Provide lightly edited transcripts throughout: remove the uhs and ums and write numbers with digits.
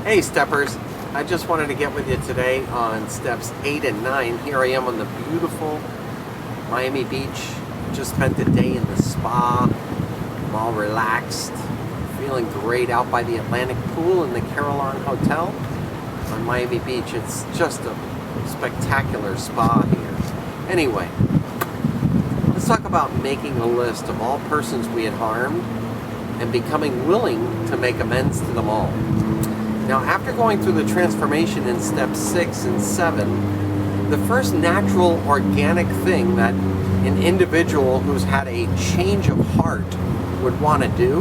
Hey Steppers, I just wanted to get with you today on steps 8 and 9. Here I am on the beautiful Miami Beach. Just spent the day in the spa. I'm all relaxed, feeling great out by the Atlantic pool in the Carillon Hotel on Miami Beach. It's just a spectacular spa here. Anyway, let's talk about making a list of all persons we had harmed and becoming willing to make amends to them all. Now, after going through the transformation in steps 6 and 7, the first natural organic thing that an individual who's had a change of heart would want to do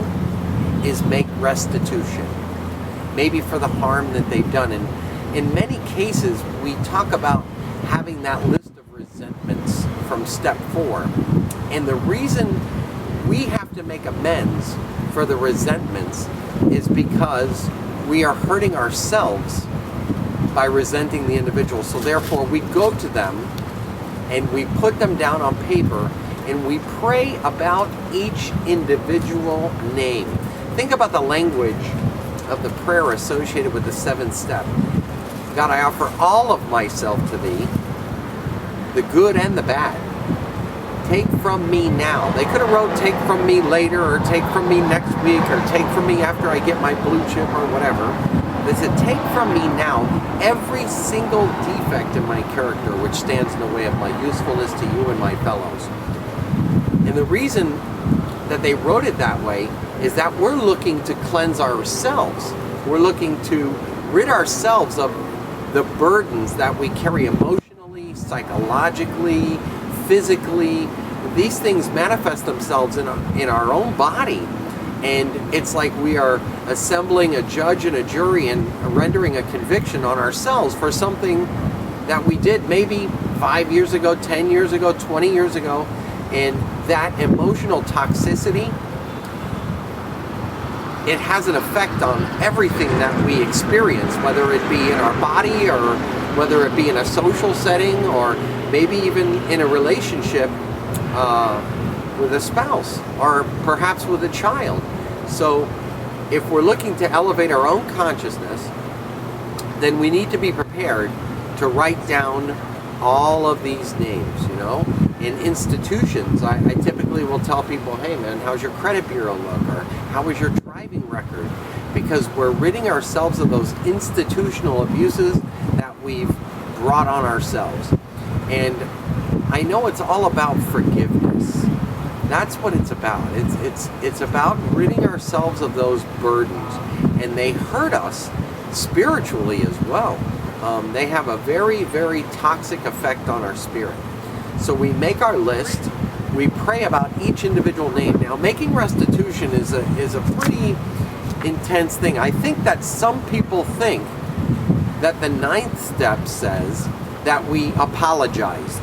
is make restitution, maybe for the harm that they've done. And in many cases, we talk about having that list of resentments from step 4. And the reason we have to make amends for the resentments is because we are hurting ourselves by resenting the individual. So therefore we go to them and we put them down on paper and we pray about each individual name. Think about the language of the prayer associated with the 7th step. God, I offer all of myself to thee, the good and the bad. Take from me now. They could have wrote take from me later, or take from me next week, or take from me after I get my blue chip, or whatever. They said take from me now every single defect in my character which stands in the way of my usefulness to you and my fellows. And the reason that they wrote it that way is that we're looking to cleanse ourselves. We're looking to rid ourselves of the burdens that we carry emotionally, psychologically, physically. These things manifest themselves in our own body, and it's like we are assembling a judge and a jury and rendering a conviction on ourselves for something that we did maybe 5 years ago, 10 years ago, 20 years ago. And that emotional toxicity, it has an effect on everything that we experience, whether it be in our body or whether it be in a social setting or maybe even in a relationship with a spouse or perhaps with a child. So if we're looking to elevate our own consciousness, then we need to be prepared to write down all of these names, In institutions, I typically will tell people, hey man, how's your credit bureau look? Or how is your driving record? Because we're ridding ourselves of those institutional abuses that we've brought on ourselves. And I know it's all about forgiveness. That's what it's about. It's about ridding ourselves of those burdens. And they hurt us spiritually as well. They have a very, very toxic effect on our spirit. So we make our list. We pray about each individual name. Now, making restitution is a pretty intense thing. I think that some people think that the 9th step says that we apologized.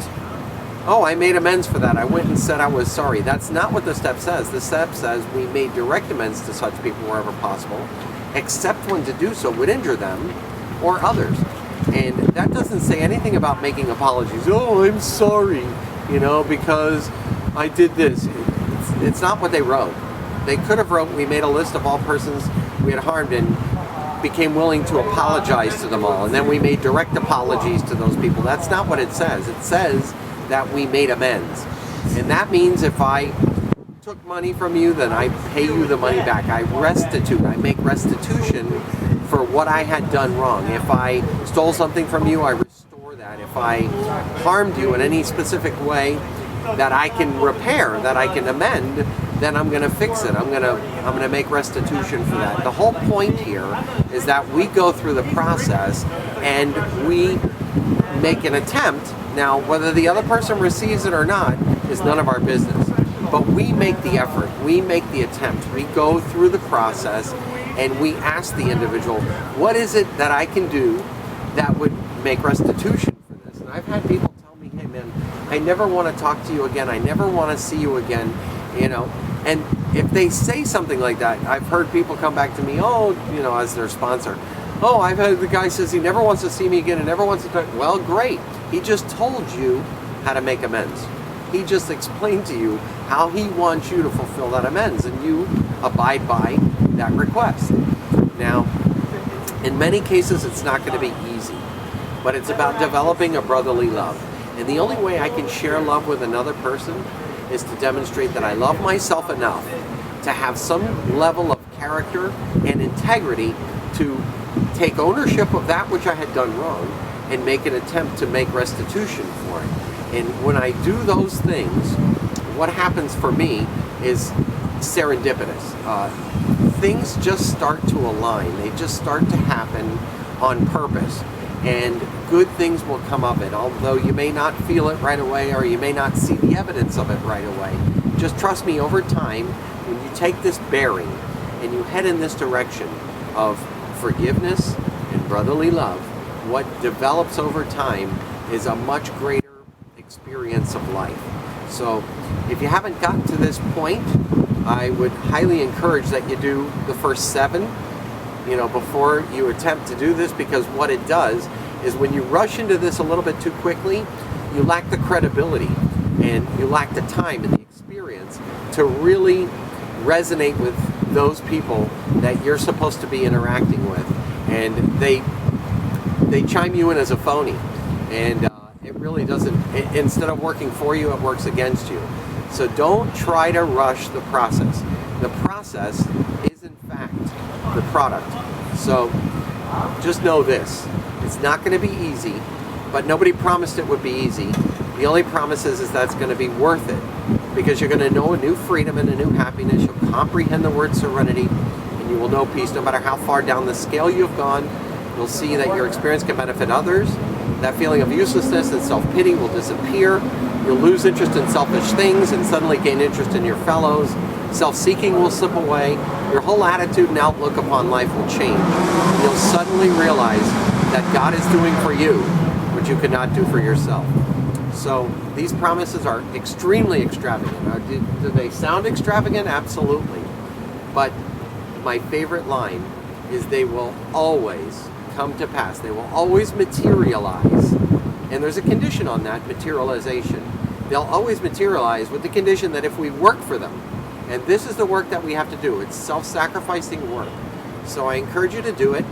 Oh, I made amends for that. I went and said I was sorry. That's not what the step says. The step says we made direct amends to such people wherever possible, except when to do so would injure them or others. And that doesn't say anything about making apologies. Oh, I'm sorry, because I did this. It's not what they wrote. They could have wrote, we made a list of all persons we had harmed and became willing to apologize to them all. And then we made direct apologies to those people. That's not what it says. It says that we made amends. And that means if I took money from you, then I pay you the money back. I restitute. I make restitution for what I had done wrong. If I stole something from you, I restore that. If I harmed you in any specific way that I can repair, that I can amend, then I'm going to fix it. I'm going to make restitution for that. The whole point here is that we go through the process and we make an attempt. Now, whether the other person receives it or not is none of our business. But we make the effort. We make the attempt. We go through the process and we ask the individual, what is it that I can do that would make restitution for this? And I've had people tell me, hey man, I never want to talk to you again. I never want to see you again, And if they say something like that, I've heard people come back to me, as their sponsor. Oh, I've had the guy says he never wants to see me again and never wants to talk. Well, great. He just told you how to make amends. He just explained to you how he wants you to fulfill that amends, and you abide by that request. Now, In many cases, it's not going to be easy, but it's about developing a brotherly love. And the only way I can share love with another person is to demonstrate that I love myself enough to have some level of character and integrity to take ownership of that which I had done wrong and make an attempt to make restitution for it. And when I do those things, what happens for me is serendipitous. Things just start to align. They just start to happen on purpose. And good things will come of it, although you may not feel it right away or you may not see the evidence of it right away. Just trust me, over time, when you take this bearing and you head in this direction of forgiveness and brotherly love, what develops over time is a much greater experience of life. So if you haven't gotten to this point, I would highly encourage that you do the first 7, before you attempt to do this, because what it does is when you rush into this a little bit too quickly, you lack the credibility and you lack the time and the experience to really resonate with those people that you're supposed to be interacting with, and they chime you in as a phony, and it really doesn't. Instead of working for you, it works against you. So don't try to rush the process. The process is in fact the product. So just know this: it's not going to be easy, but nobody promised it would be easy. The only promise is that it's going to be worth it, because you're going to know a new freedom and a new happiness. You'll comprehend the word serenity, and you will know peace no matter how far down the scale you've gone. You'll see that your experience can benefit others. That feeling of uselessness and self-pity will disappear. You'll lose interest in selfish things and suddenly gain interest in your fellows. Self-seeking will slip away. Your whole attitude and outlook upon life will change. You'll suddenly realize that God is doing for you what you could not do for yourself. So these promises are extremely extravagant. Now, do they sound extravagant? Absolutely. But my favorite line is they will always come to pass. They will always materialize. And there's a condition on that materialization. They'll always materialize with the condition that if we work for them, and this is the work that we have to do. It's self-sacrificing work. So I encourage you to do it.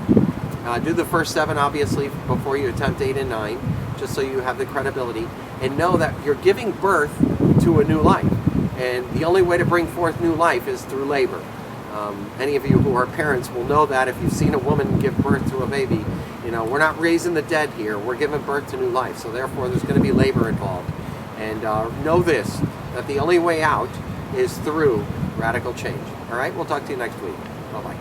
Do the first 7, obviously, before you attempt 8 and 9, just so you have the credibility. And know that you're giving birth to a new life. And the only way to bring forth new life is through labor. Any of you who are parents will know that if you've seen a woman give birth to a baby, we're not raising the dead here. We're giving birth to new life. So therefore, there's going to be labor involved. And know this, that the only way out is through radical change. All right, we'll talk to you next week. Bye-bye.